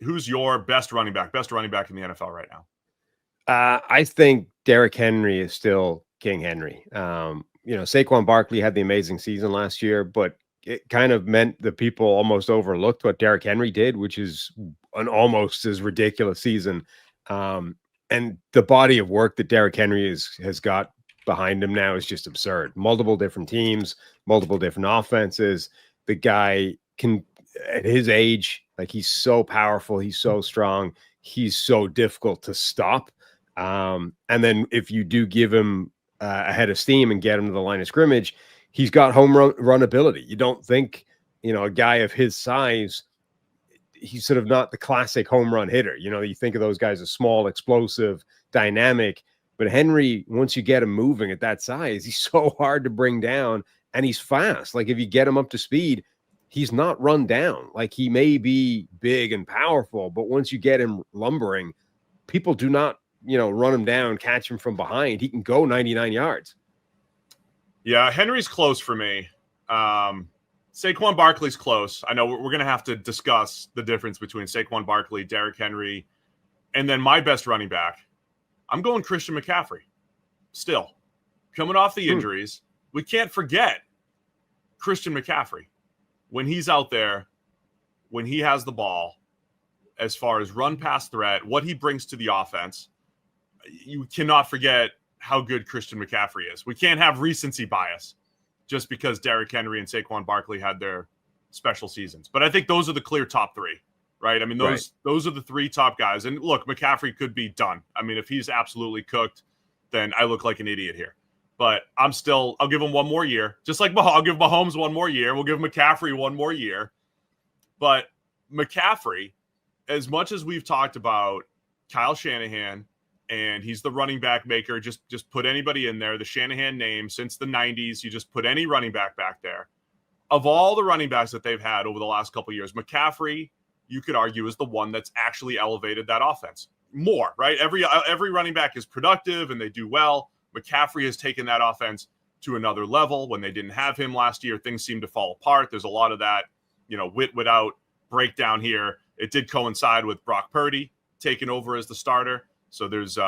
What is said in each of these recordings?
who's your best running back in the NFL right now? I think Derrick Henry is still King Henry. Saquon Barkley had the amazing season last year, but it kind of meant that people almost overlooked what Derrick Henry did, which is an almost as ridiculous season. And the body of work that Derrick Henry has got behind him now is just absurd. Multiple different teams, multiple different offenses. The guy can, at his age, like, he's so powerful, he's so strong, he's so difficult to stop. And then if you do give him a head of steam and get him to the line of scrimmage, he's got home run ability. You don't think, a guy of his size, he's sort of not the classic home run hitter. You think of those guys as small, explosive, dynamic. But Henry, once you get him moving at that size, he's so hard to bring down, and he's fast. Like, if you get him up to speed, he's not run down. Like, he may be big and powerful, but once you get him lumbering, people do not, run him down, catch him from behind. He can go 99 yards. Yeah, Henry's close for me. Saquon Barkley's close. I know we're going to have to discuss the difference between Saquon Barkley, Derrick Henry, and then my best running back. I'm going Christian McCaffrey. Still, coming off the injuries, we can't forget Christian McCaffrey. When he's out there, when he has the ball, as far as run pass threat, what he brings to the offense, you cannot forget how good Christian McCaffrey is. We can't have recency bias just because Derrick Henry and Saquon Barkley had their special seasons. But I think those are the clear top three, right? I mean, those are the three top guys. And look, McCaffrey could be done. I mean, if he's absolutely cooked, then I look like an idiot here. But I'll give him one more year. Just like I'll give Mahomes one more year. We'll give McCaffrey one more year. But McCaffrey, as much as we've talked about Kyle Shanahan, and he's the running back maker, just put anybody in there, the Shanahan name, since the 90s, you just put any running back there. Of all the running backs that they've had over the last couple of years, McCaffrey, you could argue, is the one that's actually elevated that offense more, right? Every running back is productive and they do well. McCaffrey has taken that offense to another level. When they didn't have him last year, things seemed to fall apart. There's a lot of that, without breakdown here. It did coincide with Brock Purdy taking over as the starter. So there's,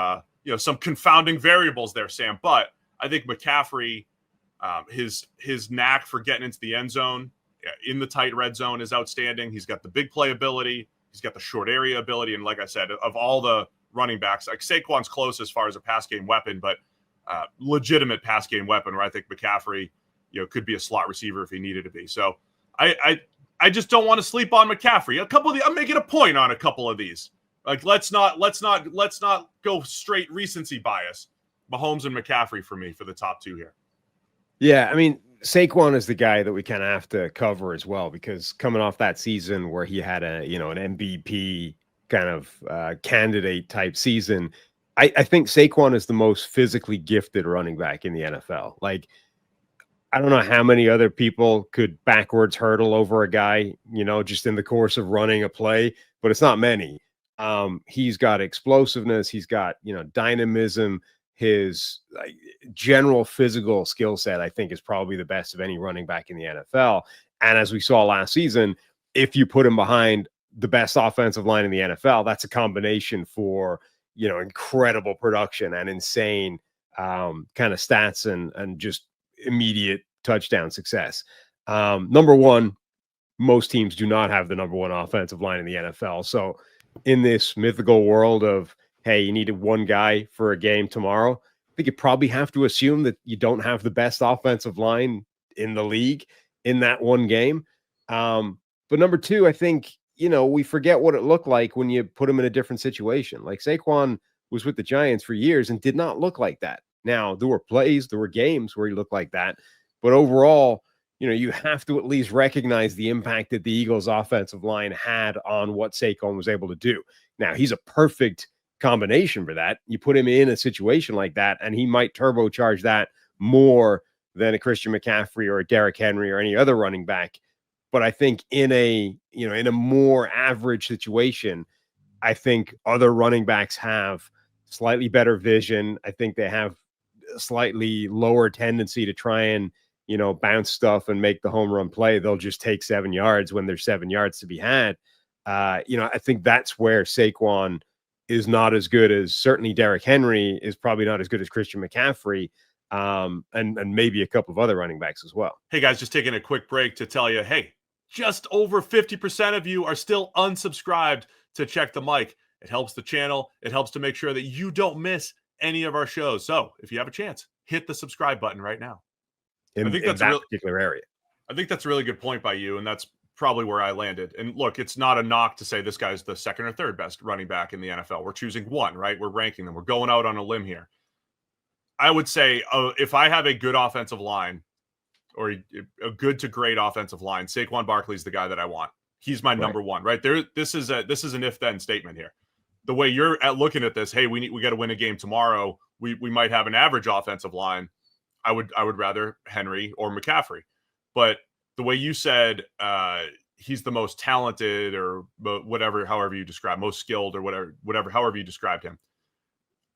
some confounding variables there, Sam. But I think McCaffrey, his knack for getting into the end zone, in the tight red zone, is outstanding. He's got the big play ability. He's got the short area ability. And like I said, of all the running backs, like Saquon's close as far as a pass game weapon, but legitimate pass game weapon where I think McCaffrey, could be a slot receiver if he needed to be. So I just don't want to sleep on McCaffrey. I'm making a point on a couple of these. Like, let's not go straight recency bias. Mahomes and McCaffrey for me for the top two here. Yeah, I mean, Saquon is the guy that we kind of have to cover as well, because coming off that season where he had an MVP kind of candidate type season, I think Saquon is the most physically gifted running back in the NFL. Like, I don't know how many other people could backwards hurdle over a guy, just in the course of running a play, but it's not many. He's got explosiveness. He's got, dynamism. His general physical skill set, I think, is probably the best of any running back in the NFL. And as we saw last season, if you put him behind the best offensive line in the NFL, that's a combination for, incredible production and insane kind of stats and just immediate touchdown success. Number one, most teams do not have the number one offensive line in the NFL. So in this mythical world of, hey, you needed one guy for a game tomorrow, I think you probably have to assume that you don't have the best offensive line in the league in that one game. But number two, I think, we forget what it looked like when you put him in a different situation. Like, Saquon was with the Giants for years and did not look like that. Now, there were games where he looked like that. But overall, you have to at least recognize the impact that the Eagles' offensive line had on what Saquon was able to do. Now, he's a perfect combination for that. You put him in a situation like that, and he might turbocharge that more than a Christian McCaffrey or a Derrick Henry or any other running back. But I think in a more average situation, I think other running backs have slightly better vision. I think they have a slightly lower tendency to try and, bounce stuff and make the home run play. They'll just take 7 yards when there's 7 yards to be had. I think that's where Saquon is not as good as, certainly Derrick Henry is probably not as good as Christian McCaffrey, and maybe a couple of other running backs as well. Hey guys, just taking a quick break to tell you, hey, just over 50% of you are still unsubscribed to Check the Mic. It helps the channel. It helps to make sure that you don't miss any of our shows. So if you have a chance, hit the subscribe button right now. I think that's that particular area. I think that's a really good point by you, and that's probably where I landed. And look, it's not a knock to say this guy's the second or third best running back in the NFL. We're choosing one, right? We're ranking them. We're going out on a limb here. I would say if I have a good offensive line or a good to great offensive line, Saquon Barkley is the guy that I want. He's my number one, right there. This is an if then statement here. The way you're looking at this, hey, we got to win a game tomorrow. We might have an average offensive line. I would rather Henry or McCaffrey, but the way you said he's the most talented or whatever, however you describe, most skilled or whatever, however you described him.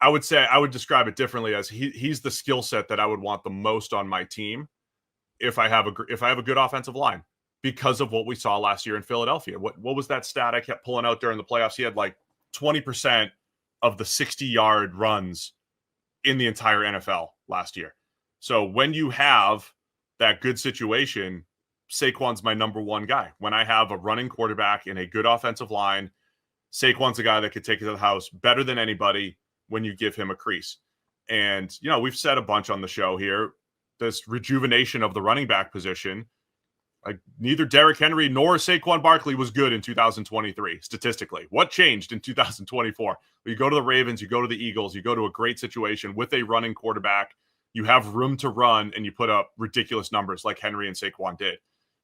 I would say I would describe it differently as he's the skill set that I would want the most on my team if I have a good offensive line, because of what we saw last year in Philadelphia. What was that stat I kept pulling out during the playoffs? He had like 20% of the 60-yard runs in the entire NFL last year. So when you have that good situation, Saquon's my number one guy. When I have a running quarterback and a good offensive line, Saquon's a guy that could take it to the house better than anybody when you give him a crease. And, we've said a bunch on the show here, this rejuvenation of the running back position. Like, neither Derrick Henry nor Saquon Barkley was good in 2023, statistically. What changed in 2024? You go to the Ravens, you go to the Eagles, you go to a great situation with a running quarterback. You have room to run, and you put up ridiculous numbers like Henry and Saquon did.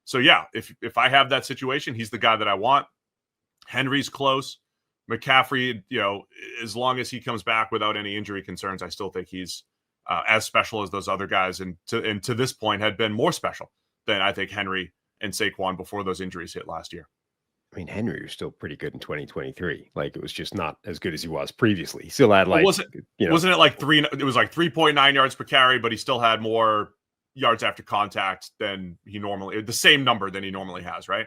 So, yeah, if I have that situation, he's the guy that I want. Henry's close. McCaffrey, as long as he comes back without any injury concerns, I still think he's as special as those other guys, and to this point had been more special than I think Henry and Saquon before those injuries hit last year. I mean, Henry was still pretty good in 2023. Like, it was just not as good as he was previously. He still had wasn't it like three? It was like 3.9 yards per carry, but he still had more yards after contact than the same number than he normally has, right?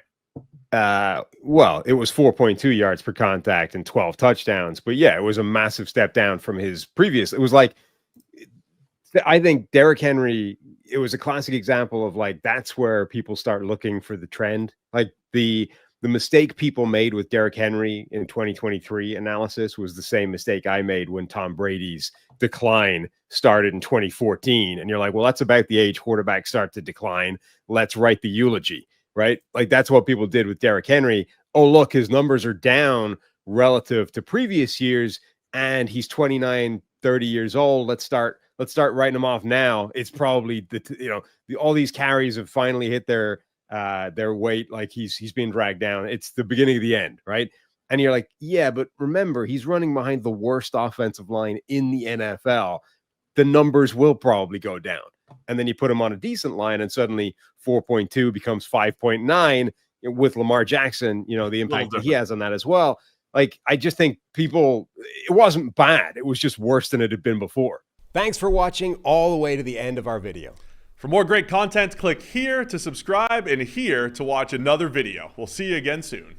Well, it was 4.2 yards per contact and 12 touchdowns. But yeah, it was a massive step down from his previous. It was like, I think Derrick Henry, it was a classic example of like, that's where people start looking for the trend. Like the mistake people made with Derrick Henry in 2023 analysis was the same mistake I made when Tom Brady's decline started in 2014. And you're like, well, that's about the age quarterbacks start to decline. Let's write the eulogy, right? Like, that's what people did with Derrick Henry. Oh, look, his numbers are down relative to previous years, and he's 29, 30 years old. Let's start writing him off now. It's probably all these carries have finally hit their weight. Like, he's being dragged down. It's the beginning of the end, right? And you're like, yeah, but remember, he's running behind the worst offensive line in the NFL. The numbers will probably go down. And then you put him on a decent line, and suddenly 4.2 becomes 5.9 with Lamar Jackson, the impact that he has on that as well. Like, I just think it wasn't bad. It was just worse than it had been before. Thanks for watching all the way to the end of our video. For more great content, click here to subscribe and here to watch another video. We'll see you again soon.